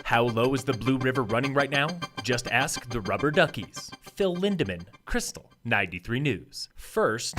How low is the Blue River running right now? Just ask the Rubber Duckies. Phil Lindeman, Krystal, 93 News. First,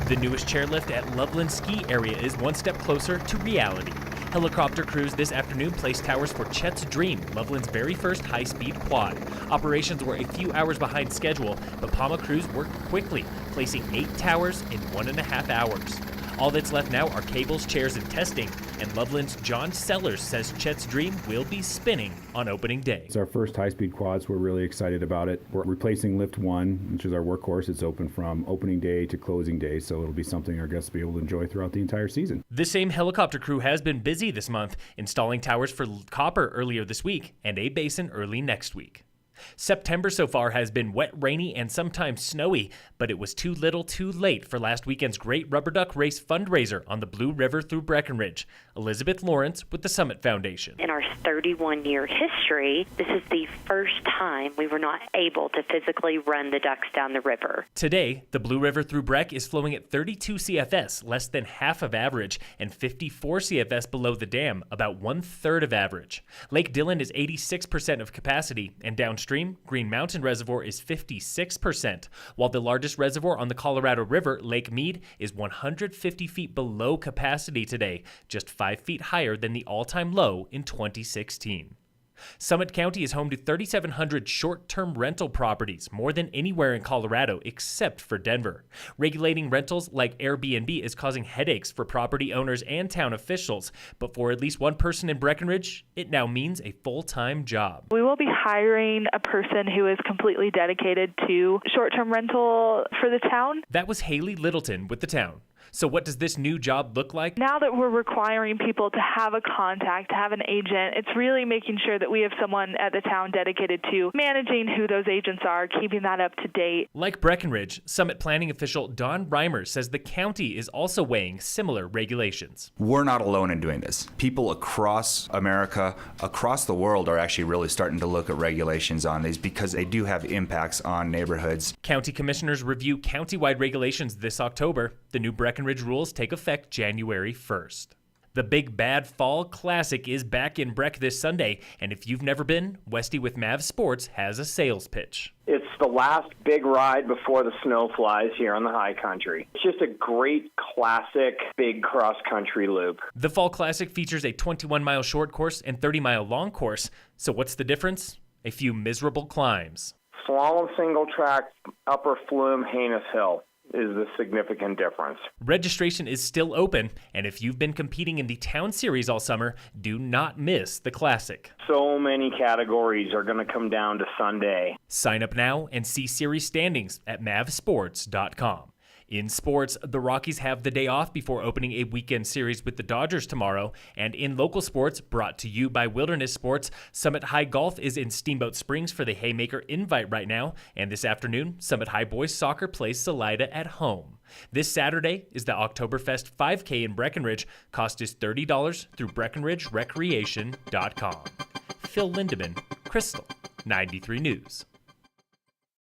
the newest chairlift at Loveland ski area is one step closer to reality. Helicopter crews this afternoon placed towers for Chet's Dream, Loveland's very first high-speed quad. Operations were a few hours behind schedule, but PAMA crews worked quickly, placing 8 towers in 1.5 hours. All that's left now are cables, chairs, and testing, and Loveland's John Sellers says Chet's Dream will be spinning on opening day. It's our first high-speed quads. We're really excited about it. We're replacing Lift 1, which is our workhorse. It's open from opening day to closing day, so it'll be something our guests will be able to enjoy throughout the entire season. The same helicopter crew has been busy this month, installing towers for Copper earlier this week and a basin early next week. September so far has been wet, rainy, and sometimes snowy, but it was too little too late for last weekend's Great Rubber Duck Race fundraiser on the Blue River through Breckenridge. Elizabeth Lawrence with the Summit Foundation. In our 31-year history, this is the first time we were not able to physically run the ducks down the river. Today, the Blue River through Breck is flowing at 32 CFS, less than half of average, and 54 CFS below the dam, about 1/3 of average. Lake Dillon is 86% of capacity, and downstream, Green Mountain Reservoir is 56%, while the largest reservoir on the Colorado River, Lake Mead, is 150 feet below capacity today, just 5 feet higher than the all-time low in 2016. Summit County is home to 3,700 short-term rental properties, more than anywhere in Colorado except for Denver. Regulating rentals like Airbnb is causing headaches for property owners and town officials, but for at least one person in Breckenridge, it now means a full-time job. We will be hiring a person who is completely dedicated to short-term rental for the town. That was Haley Littleton with the town. So what does this new job look like? Now that we're requiring people to have a contact, to have an agent, it's really making sure that we have someone at the town dedicated to managing who those agents are, keeping that up to date. Like Breckenridge, Summit planning official Don Reimer says the county is also weighing similar regulations. We're not alone in doing this. People across America, across the world are actually really starting to look at regulations on these because they do have impacts on neighborhoods. County commissioners review countywide regulations this October. The new Breckenridge rules take effect January 1st. The Big Bad Fall Classic is back in Breck this Sunday, and if you've never been, Westy with Mav Sports has a sales pitch. It's the last big ride before the snow flies here on the high country. It's just a great classic big cross-country loop. The Fall Classic features a 21-mile short course and 30-mile long course. So what's the difference? A few miserable climbs. Slalom single track, Upper Flume, Heinous Hill is the significant difference. Registration is still open, and if you've been competing in the Town Series all summer, do not miss the Classic. So many categories are going to come down to Sunday. Sign up now and see series standings at mavsports.com. In sports, the Rockies have the day off before opening a weekend series with the Dodgers tomorrow. And in local sports, brought to you by Wilderness Sports, Summit High Golf is in Steamboat Springs for the Haymaker Invite right now. And this afternoon, Summit High Boys Soccer plays Salida at home. This Saturday is the Oktoberfest 5K in Breckenridge. Cost is $30 through BreckenridgeRecreation.com. Phil Lindeman, Krystal, 93 News.